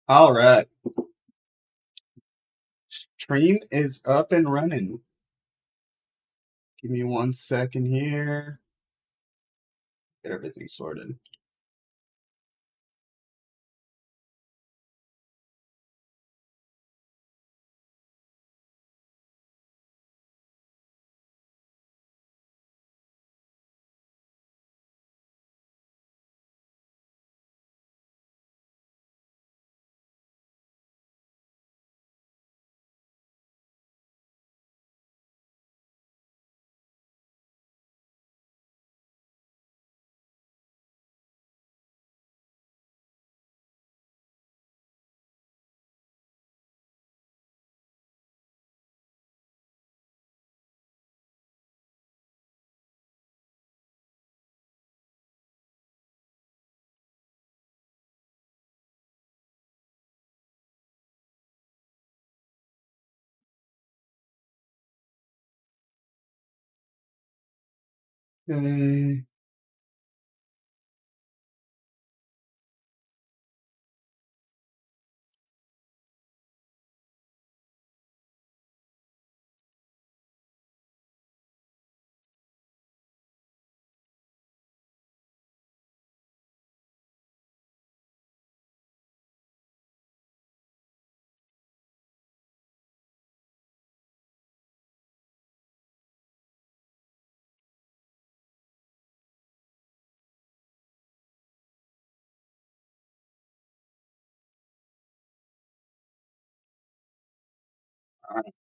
All right. Stream is up and running. Give me 1 second here. Get everything sorted. Okay. All right.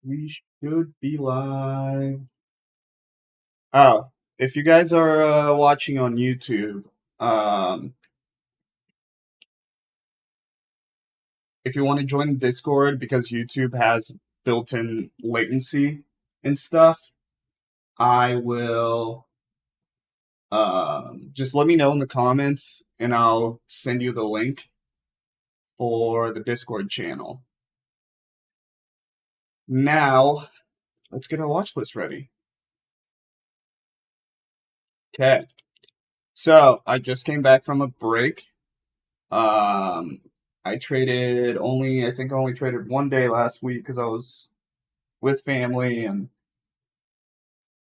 We should be live. Oh, if you guys are watching on YouTube, um, if you want to join Discord because YouTube has built-in latency and stuff, I will just let me know in the comments and I'll send you the link for the Discord channel. Now, let's get our watch list ready. Okay. So I just came back from a break. Um, I think I only traded 1 day last week because I was with family and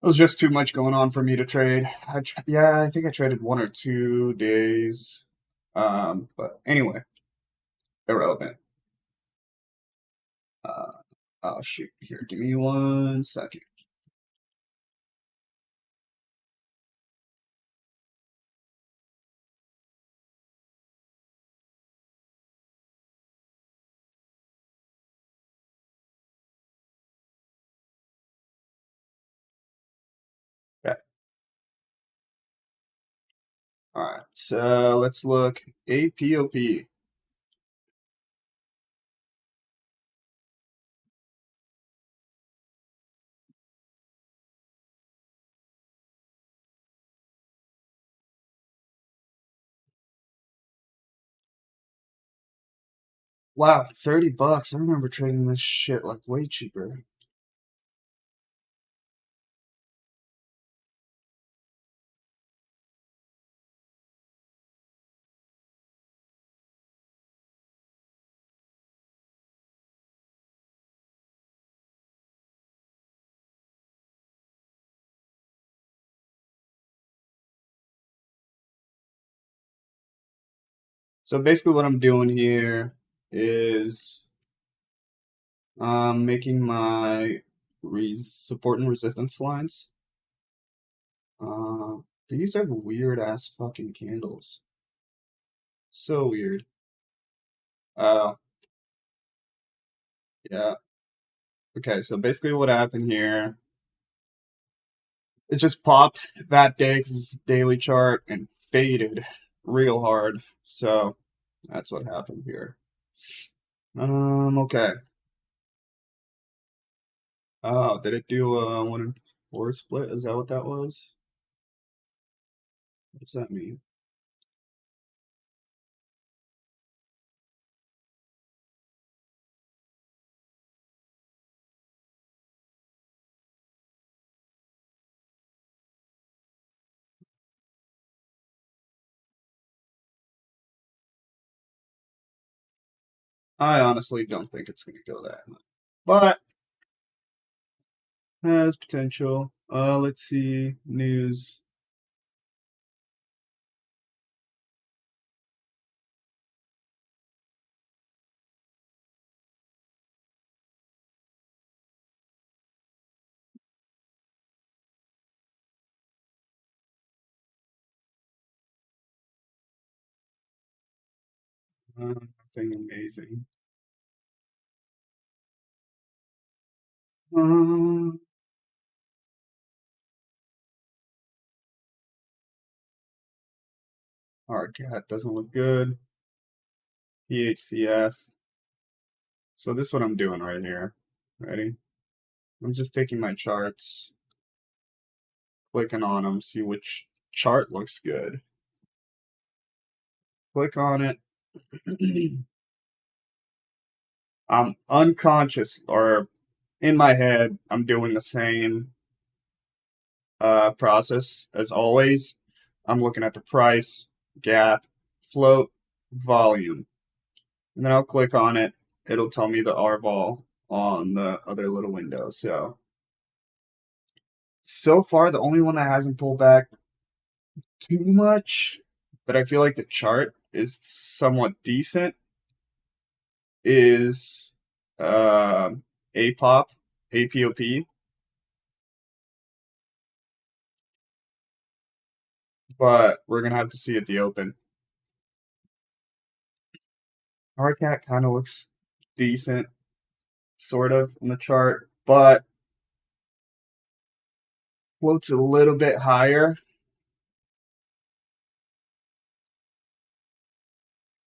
it was just too much going on for me to trade. Yeah, I think I traded 1 or 2 days. But anyway, irrelevant. Uh, oh shoot, here, give me 1 second. Okay, all right. So let's look APOP. Wow, $30. I remember trading this shit like way cheaper. So basically, what I'm doing here is making my support and resistance lines. These are weird ass fucking candles. So weird. Uh, yeah. Okay, so basically, what happened here? It just popped that day because it's a daily chart and faded real hard. So that's what happened here. Okay. Oh, did it do a 1 and 4 split? Is that what that was? What does that mean? I honestly don't think it's going to go that much, but has potential. Let's see news. Nothing amazing. Uh, our cat doesn't look good. PHCF. So this is what I'm doing right here. Ready? I'm just taking my charts, clicking on them, see which chart looks good. Click on it. I'm unconscious or in my head, I'm doing the same process as always. I'm looking at the price, gap, float, volume, and then I'll click on it. It'll tell me the R vol on the other little window. So far, the only one that hasn't pulled back too much, but I feel like the chart is somewhat decent, is uh, APOP, APOP, but we're gonna have to see at the open. Hardcat kind of looks decent, sort of, in the chart, but floats a little bit higher.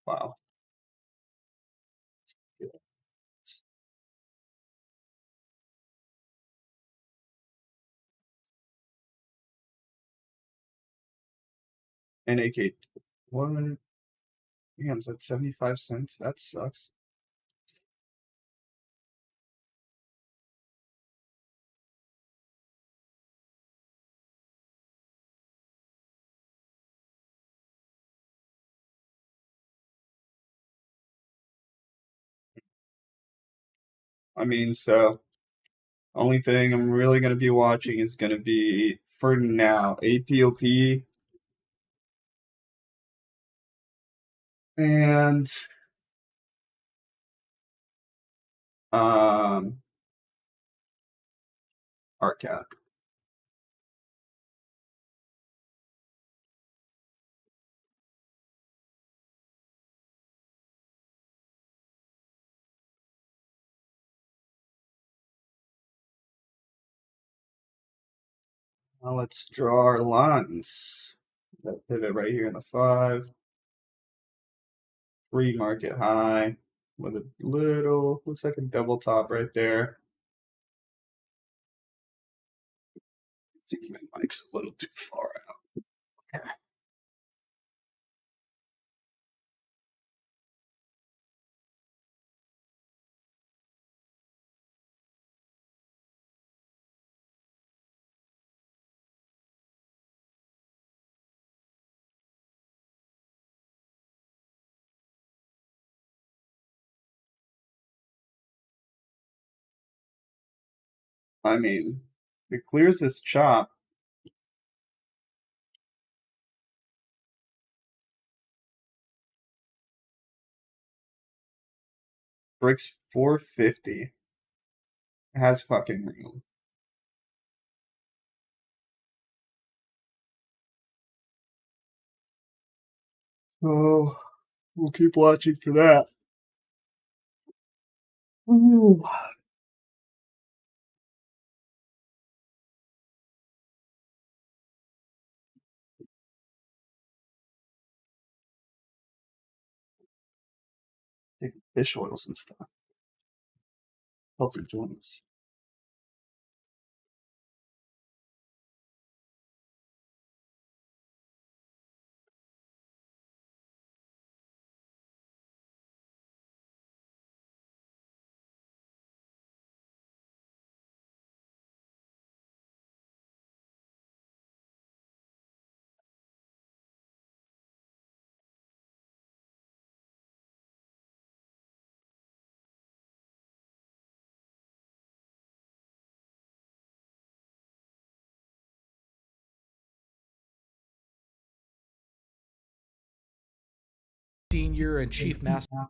Wow. NAK, what? Damn, is that 75 cents? That sucks. I mean, so only thing I'm really gonna be watching is gonna be for now APOP and um Arcat. Now let's draw our lines. That pivot right here in the 5, pre-market high with a little, looks like a double top right there. I think my mic's a little too far out. I mean, if it clears this chop, breaks 450. It has fucking room. Oh, we'll keep watching for that. Ooh. Taking fish oils and stuff. Healthy joints. senior and chief master.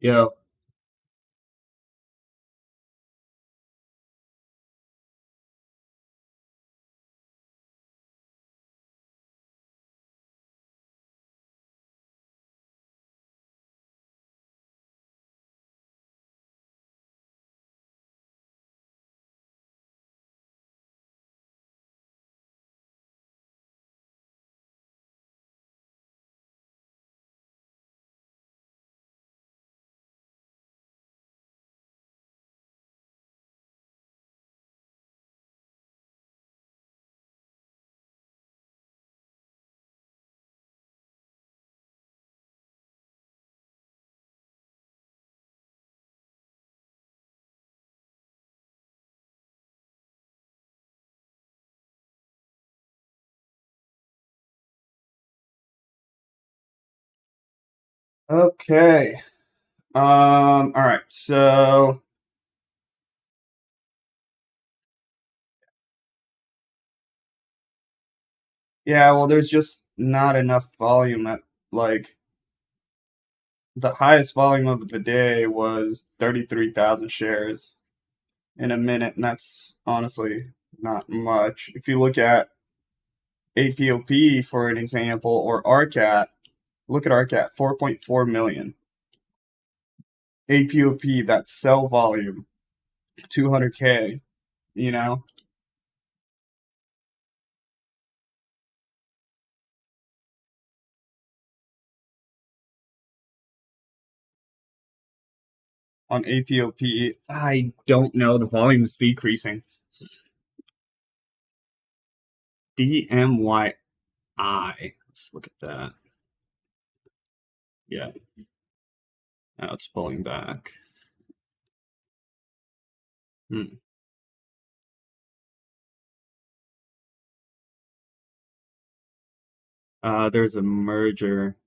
Yo. Okay. All right. So, yeah, well, there's just not enough volume at like the highest volume of the day was 33,000 shares in a minute, and that's honestly not much. If you look at APOP for an example, or RCAT, look at RCAT, 4.4 million. APOP, that sell volume, 200K, you know, on APOP. I don't know. The volume is decreasing. DMYI. Let's look at that. Yeah, now it's pulling back. Hmm. There's a merger.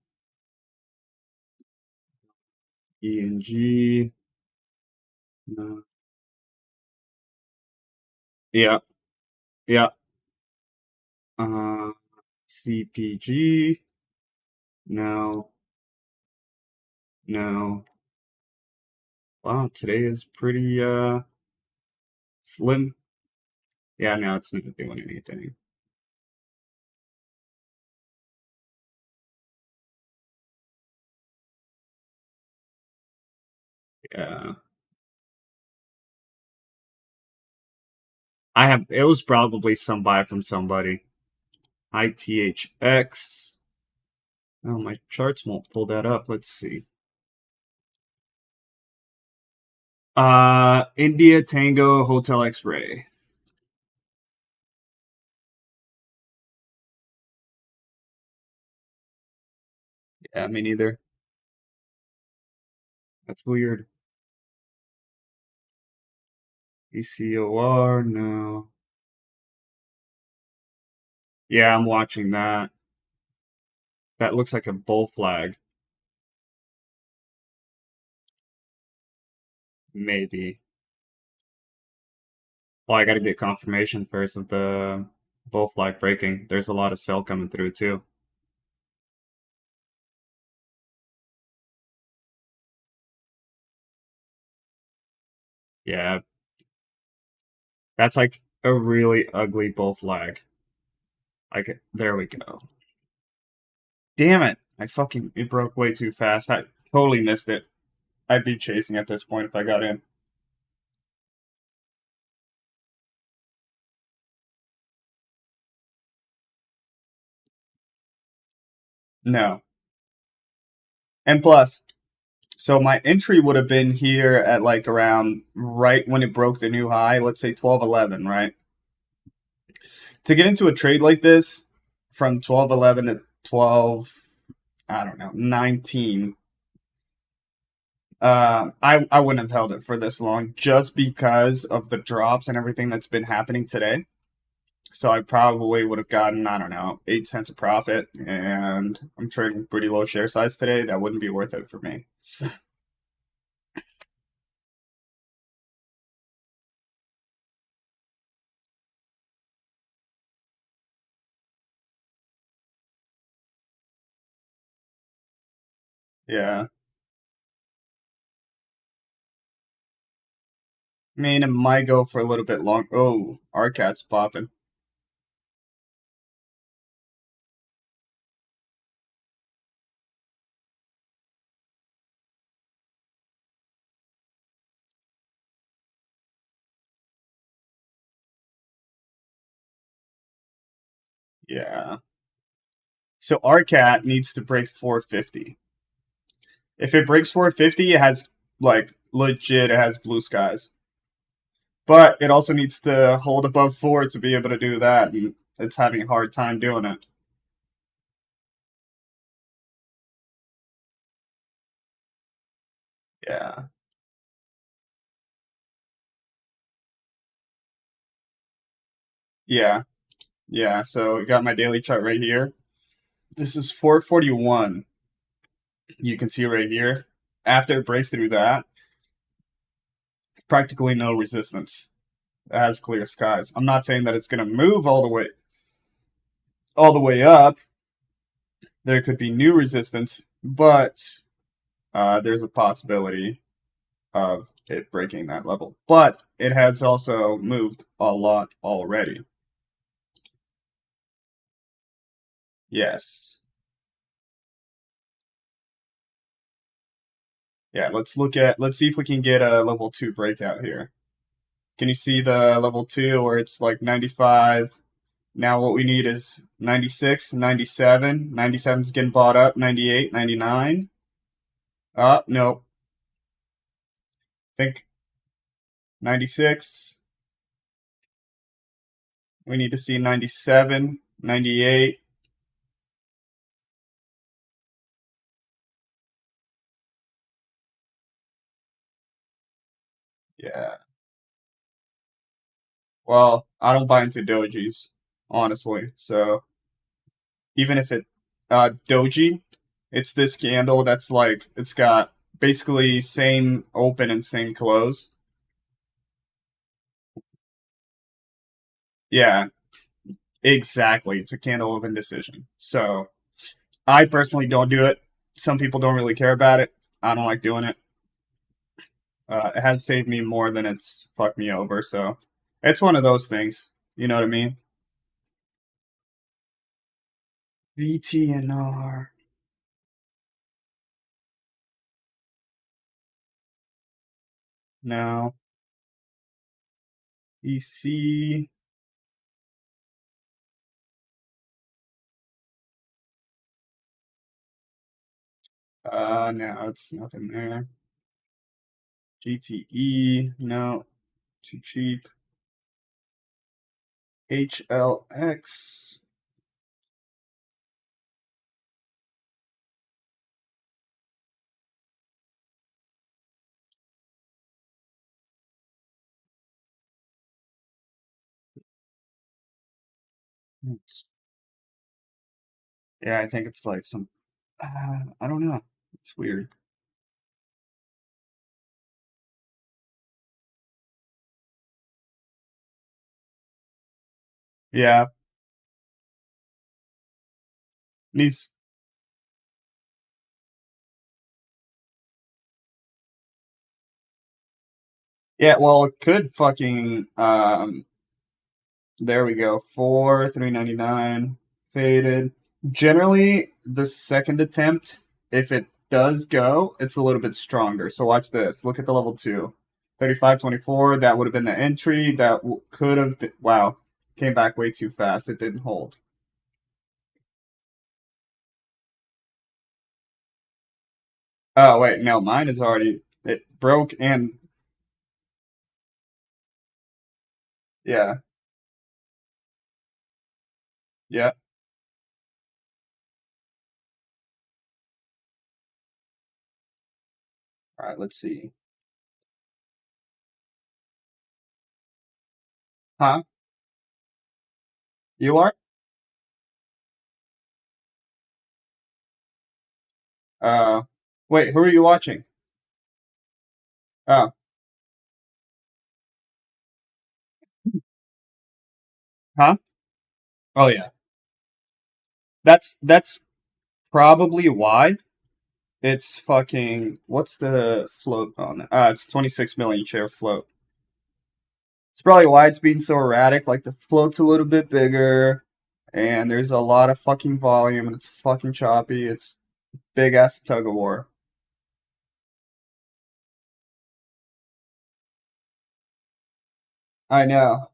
ENG. No. Yeah, yeah. Uh, CPG. No, no. Wow, today is pretty slim. Yeah, no, it's not doing anything. Yeah. It was probably some buy from somebody. ITHX. Oh, my charts won't pull that up. Let's see. India Tango Hotel X-Ray. Yeah, me neither. That's weird. ECOR, no. Yeah, I'm watching that. That looks like a bull flag. Maybe. Well, I gotta get confirmation first of the bull flag breaking. There's a lot of sell coming through too. Yeah, that's like a really ugly bull flag. Like, there we go. Damn it. It broke way too fast. I totally missed it. I'd be chasing at this point if I got in. No. And plus, so my entry would have been here at like around right when it broke the new high, let's say 1211, right? To get into a trade like this from 1211 to 12, I don't know, 19, I wouldn't have held it for this long just because of the drops and everything that's been happening today. So I probably would have gotten, I don't know, 8 cents of profit, and I'm trading pretty low share size today. That wouldn't be worth it for me. Yeah. I mean, it might go for a little bit long. Oh, our cat's popping. Yeah. So our cat needs to break 450. If it breaks 450, it has like legit, it has blue skies. But it also needs to hold above four to be able to do that, and it's having a hard time doing it. Yeah. Yeah. Yeah. So I got my daily chart right here. This is 441. You can see right here. After it breaks through that, practically no resistance. It has clear skies. I'm not saying that it's gonna move all the way up. There could be new resistance, but there's a possibility of it breaking that level. But it has also moved a lot already. Yes. Yeah, let's see if we can get a level 2 breakout here. Can you see the level 2 where it's like 95? Now what we need is 96, 97. 97's getting bought up, 98, 99. No. I think 96. We need to see 97, 98. Yeah. Well, I don't buy into dojis, honestly. So even if it doji, it's this candle that's like it's got basically same open and same close. Yeah, exactly. It's a candle of indecision. So I personally don't do it. Some people don't really care about it. I don't like doing it. It has saved me more than it's fucked me over. So it's one of those things. You know what I mean? VTNR. No. EC. No, it's nothing there. GTE. No, too cheap. HLX. Yeah, I think it's like some. I don't know. It's weird. Yeah, needs. Yeah, well, it could fucking. There we go. 399 faded. Generally, the second attempt, if it does go, it's a little bit stronger. So watch this. Look at the level 2. 35.24. That would have been the entry. That could have been. Wow. Came back way too fast. It didn't hold. Oh, wait. No, mine is already. It broke and. Yeah. Yeah. All right. Let's see. Huh? You are? Uh. Wait. Who are you watching? Oh. Huh? Oh, yeah. That's probably why. It's fucking. What's the float on it? It's 26 million share float. It's probably why it's being so erratic. Like the float's a little bit bigger, and there's a lot of fucking volume, and it's fucking choppy. It's big ass tug of war. I know.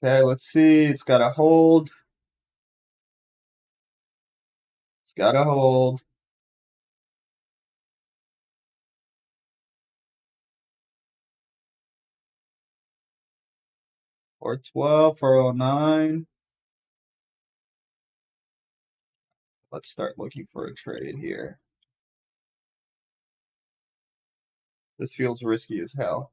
Okay, let's see. It's got to hold. It's got to hold. Or 12, 409. Let's start looking for a trade here. This feels risky as hell.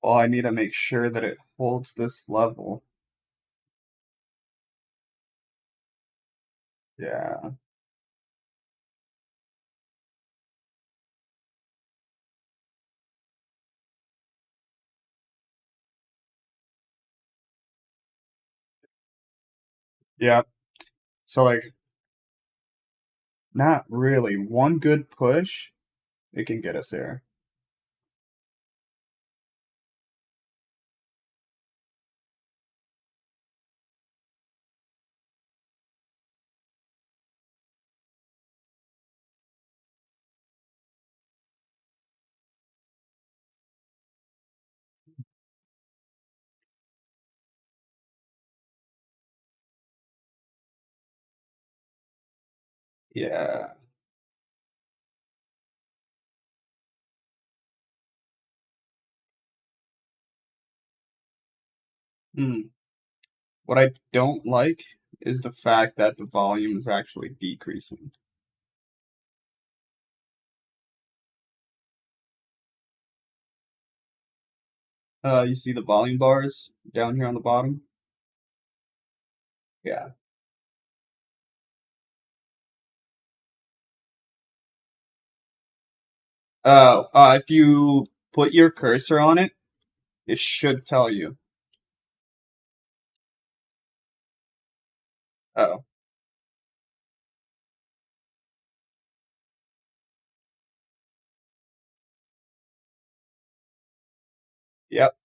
Oh, I need to make sure that it holds this level. Yeah. Yeah. So like not really. One good push, it can get us there. Yeah. Hmm. What I don't like is the fact that the volume is actually decreasing. You see the volume bars down here on the bottom? Yeah. If you put your cursor on it, it should tell you. Oh, yep.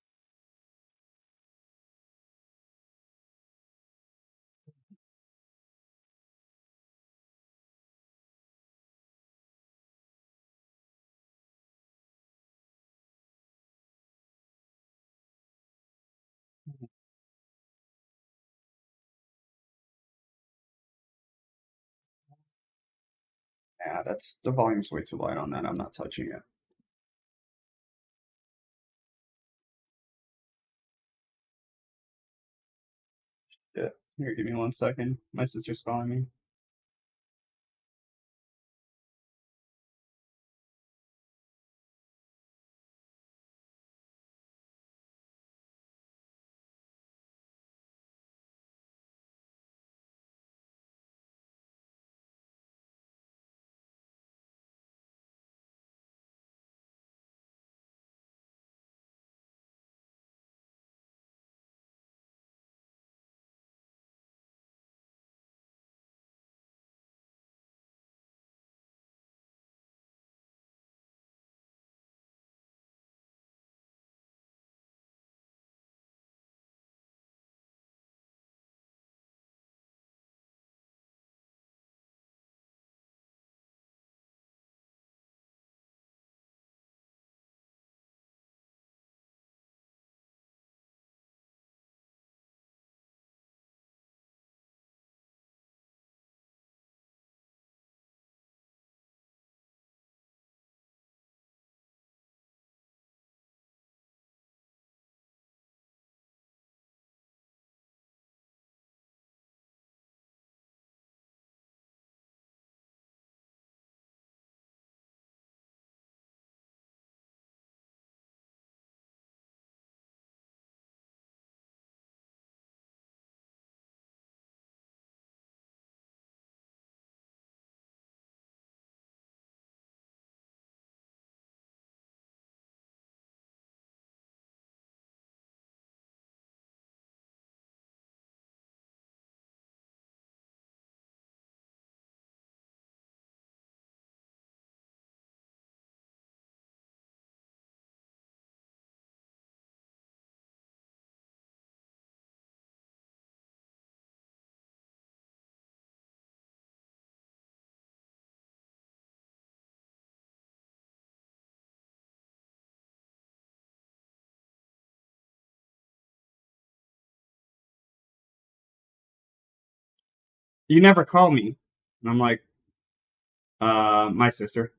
Yeah, that's the volume's way too light on that. I'm not touching it. Yeah. Here, give me 1 second. My sister's calling me. You never call me. And I'm like, my sister.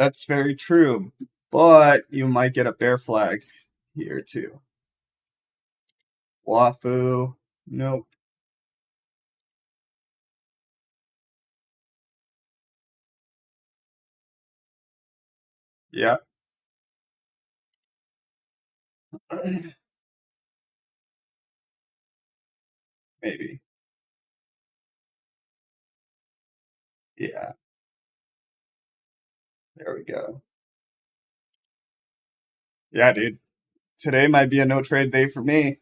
That's very true. But you might get a bear flag here too. Wafu. Nope. Yeah. Maybe. Yeah. There we go. Yeah, dude. Today might be a no trade day for me.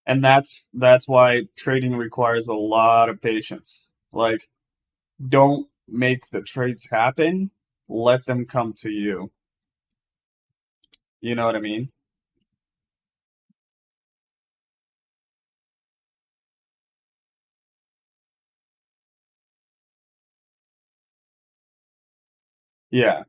And that's why trading requires a lot of patience. Like, don't make the trades happen. Let them come to you. You know what I mean? Yeah.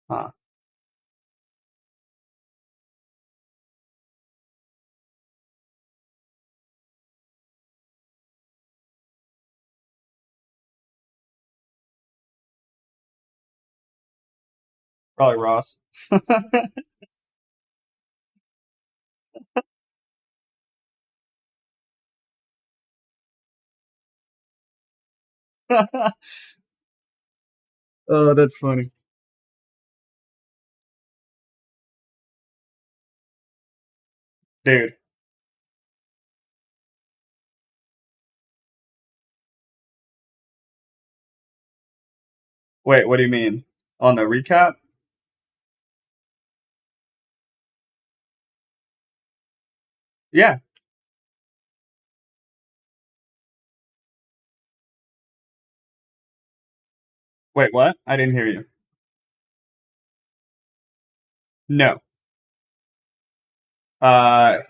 Huh. Probably Ross. Oh, that's funny. Dude, wait, what do you mean? On the recap? Yeah. Wait, what? I didn't hear you. No.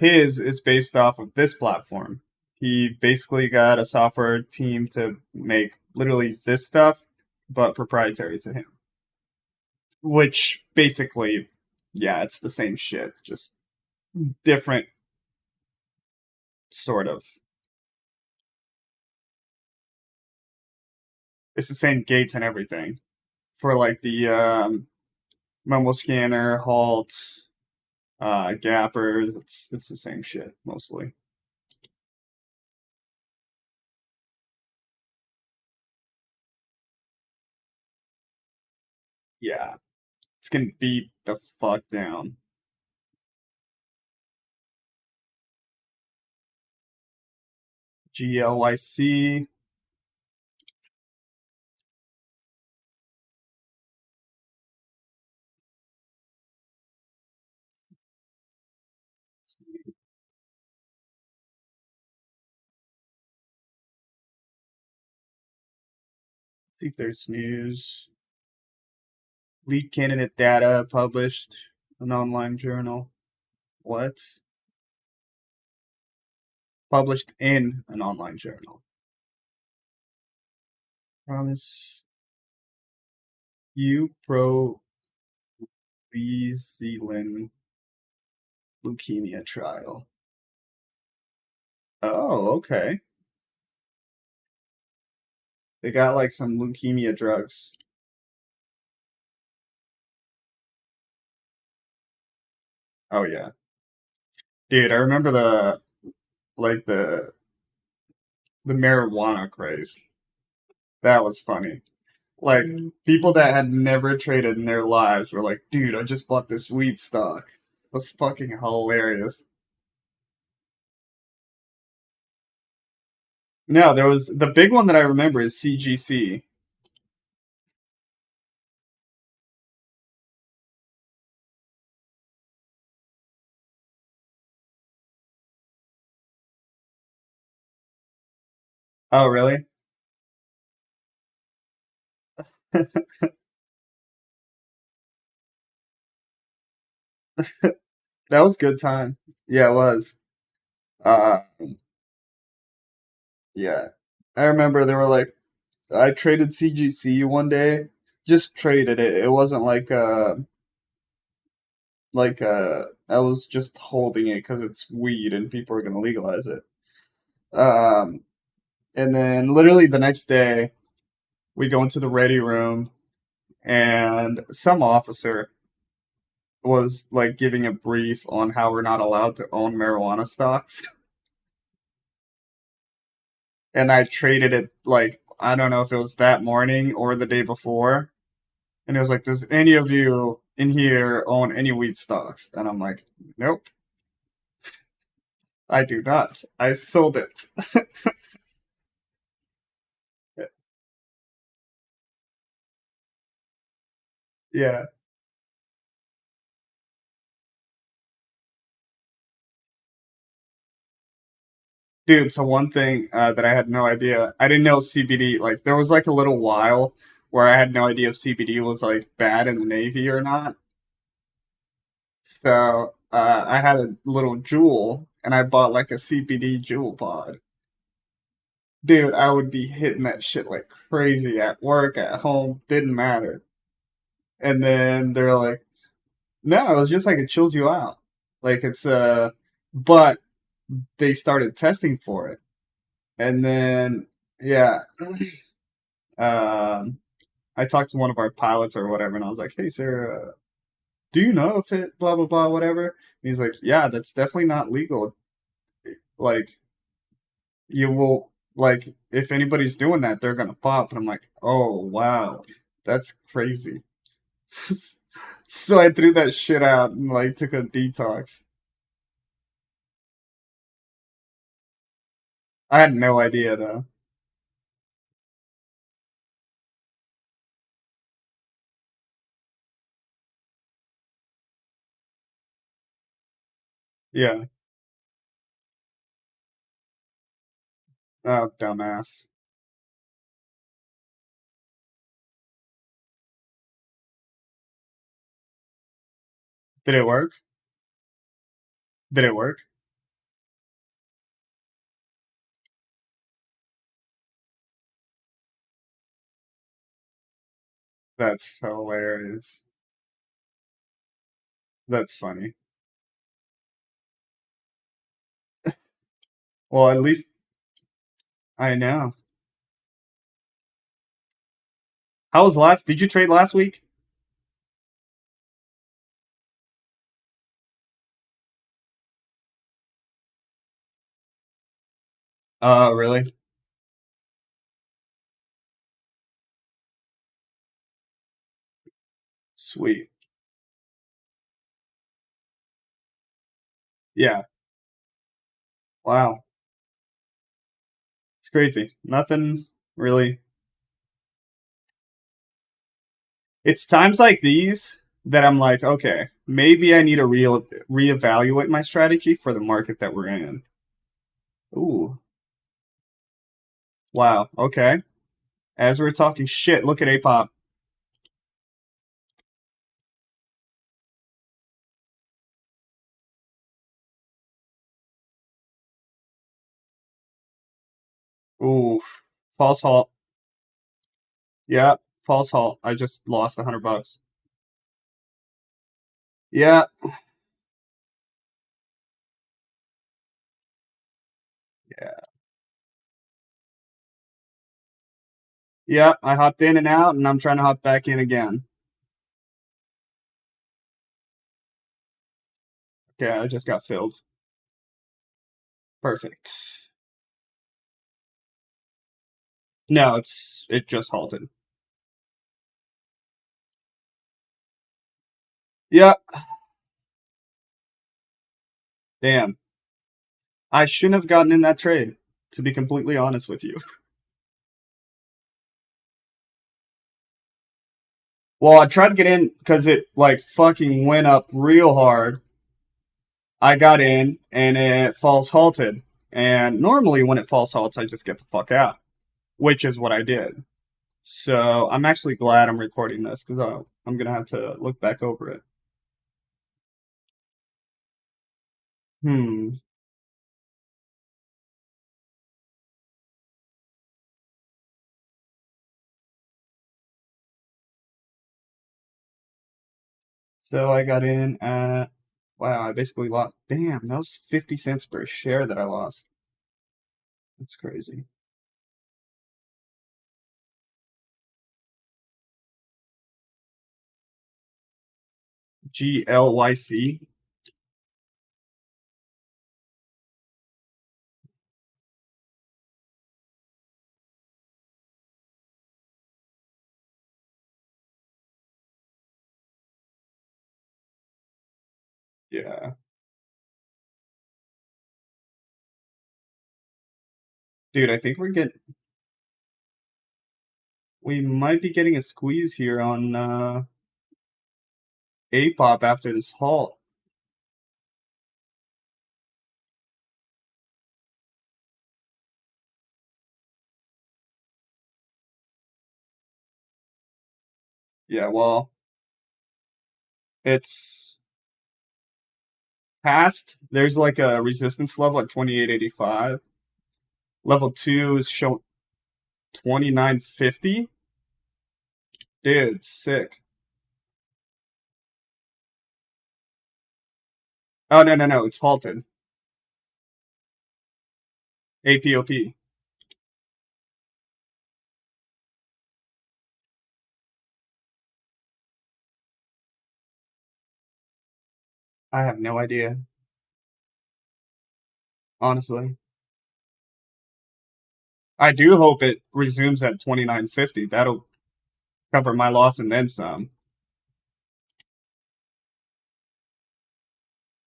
His is based off of this platform. He basically got a software team to make literally this stuff, but proprietary to him. Which basically, yeah, it's the same shit, just different sort of. It's the same gates and everything for like the memo scanner, halt, gappers. It's the same shit mostly. Yeah, it's gonna beat the fuck down. GLYC. See if there's news. Lead candidate data published an online journal. What? Published in an online journal. Promise you pro Zealand leukemia trial. Oh, okay. They got like some leukemia drugs. Oh yeah. Dude, I remember like the marijuana craze. That was funny. Like people that had never traded in their lives were like, dude, I just bought this weed stock. That's fucking hilarious. No, there was the big one that I remember is CGC. Oh, really? That was good time. Yeah, it was. Uh, Yeah. I remember they were like, I traded CGC one day, just traded it. It wasn't I was just holding it because it's weed and people are gonna legalize it. Um, and then literally the next day, we go into the ready room and some officer was like giving a brief on how we're not allowed to own marijuana stocks. And I traded it like, I don't know if it was that morning or the day before. And it was like, does any of you in here own any weed stocks? And I'm like, nope, I do not. I sold it. Yeah. Dude, so one thing that I had no idea, I didn't know CBD, like, there was like a little while where I had no idea if CBD was like bad in the Navy or not. So I had a little jewel and I bought like a CBD jewel pod. Dude, I would be hitting that shit like crazy at work, at home, didn't matter. And then they're like, no, it was just like it chills you out. Like but they started testing for it. And then, yeah, um, I talked to one of our pilots or whatever, and I was like, hey, sir, do you know if it blah, blah, blah, whatever? And he's like, yeah, that's definitely not legal. Like, you will, like, if anybody's doing that, they're gonna pop. And I'm like, oh, wow, that's crazy. So I threw that shit out and, like, took a detox. I had no idea, though. Yeah. Oh, dumbass. Did it work? Did it work? That's hilarious. That's funny. Well, at least I know. How was last? Did you trade last week? Really? Sweet. Yeah. Wow. It's crazy. Nothing really. It's times like these that I'm like, okay, maybe I need to reevaluate my strategy for the market that we're in. Ooh. Wow. Okay. As we're talking shit, look at Apop. Ooh. False halt. Yeah. False halt. I just lost $100. Yeah. Yeah. Yeah. I hopped in and out, and I'm trying to hop back in again. Okay. I just got filled. Perfect. No, it just halted. Yeah. Damn. I shouldn't have gotten in that trade, to be completely honest with you. Well, I tried to get in because it like fucking went up real hard. I got in and it false halted. And normally when it false halts, I just get the fuck out, which is what I did. So I'm actually glad I'm recording this because I'm gonna have to look back over it. Hmm. So I got in at, wow, I basically lost. Damn, that was 50 cents per share that I lost. That's crazy. GLYC. Yeah. Dude, I think we might be getting a squeeze here on A-pop after this halt. Yeah, well, it's past. There's like a resistance level at 2885. Level 2 is showing 2950. Dude, sick. Oh, no, no, no. It's halted. APOP. I have no idea, honestly. I do hope it resumes at 2950. That'll cover my loss and then some.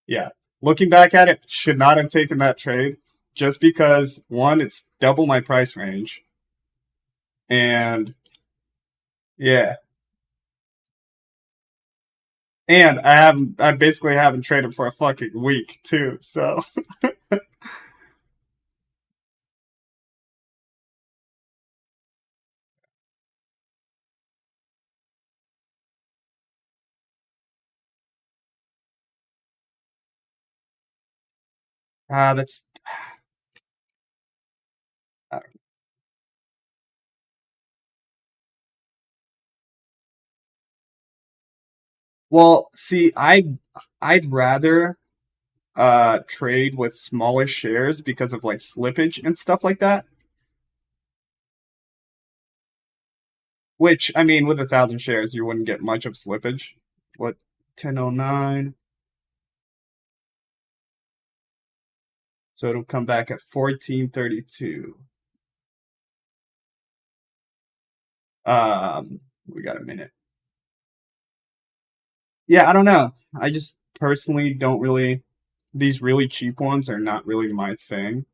Yeah. Looking back at it, should not have taken that trade just because, one, it's double my price range. And yeah. And I basically haven't traded for a fucking week too. So that's uh, well, see, I'd rather trade with smaller shares because of like slippage and stuff like that. Which I mean, with 1,000 shares, you wouldn't get much of slippage. What 1009? So it'll come back at 1432. We got a minute. Yeah, I don't know. I just personally don't really. These really cheap ones are not really my thing.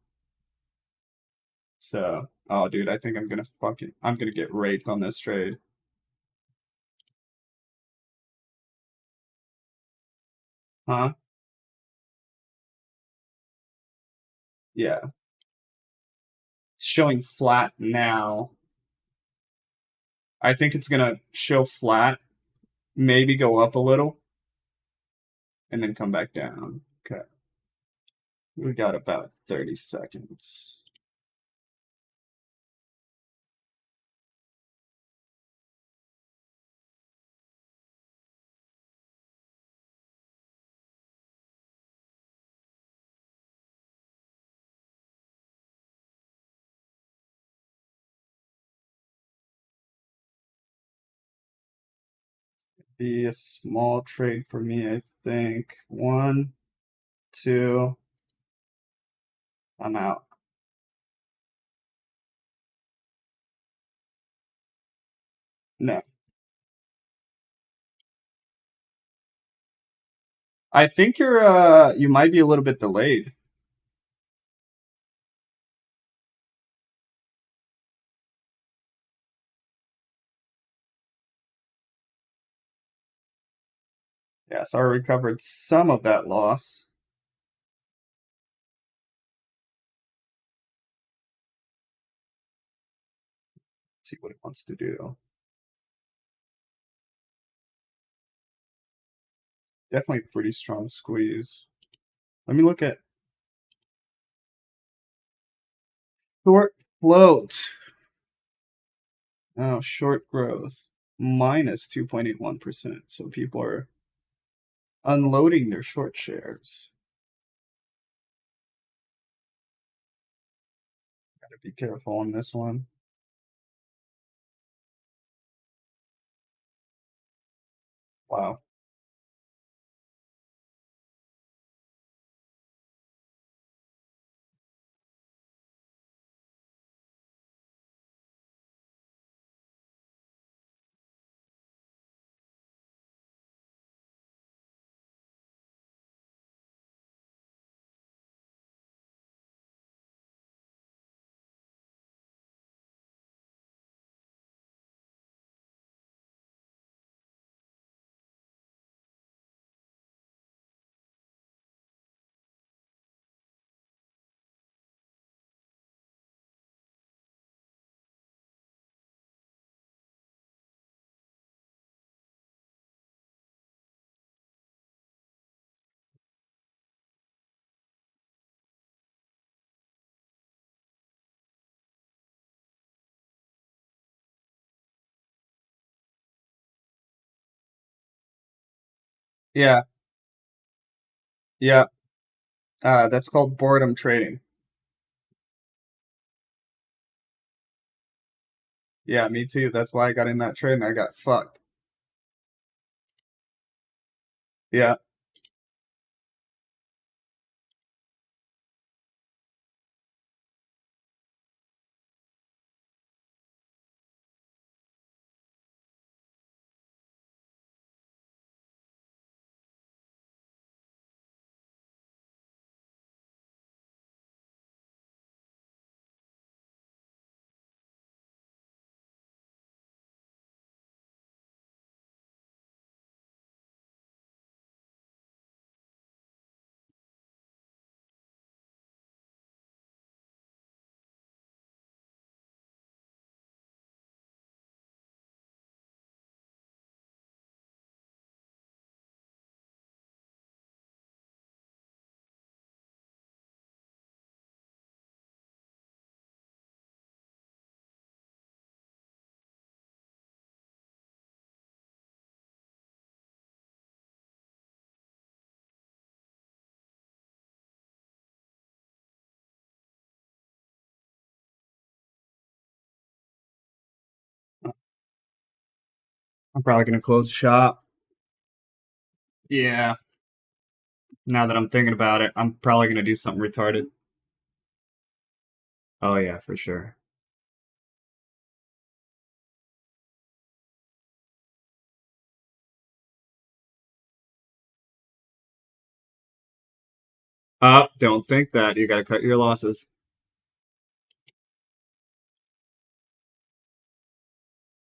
So, oh, dude, I think I'm gonna get raped on this trade. Huh? Yeah. It's showing flat now. I think it's gonna show flat, maybe go up a little, and then come back down. Okay. We got about 30 seconds. Be a small trade for me, I think. One, two, I'm out. No. I think you might be a little bit delayed. Yeah, so I recovered some of that loss. Let's see what it wants to do. Definitely pretty strong squeeze. Let me look at short float. Oh, short growth minus 2.81%. So people are unloading their short shares. Gotta be careful on this one. Wow. Yeah, yeah. That's called boredom trading. Yeah, me too. That's why I got in that trade and I got fucked. Yeah, I'm probably gonna close shop. Yeah, now that I'm thinking about it, I'm probably gonna do something retarded. Oh yeah, for sure. Don't think that. You gotta cut your losses.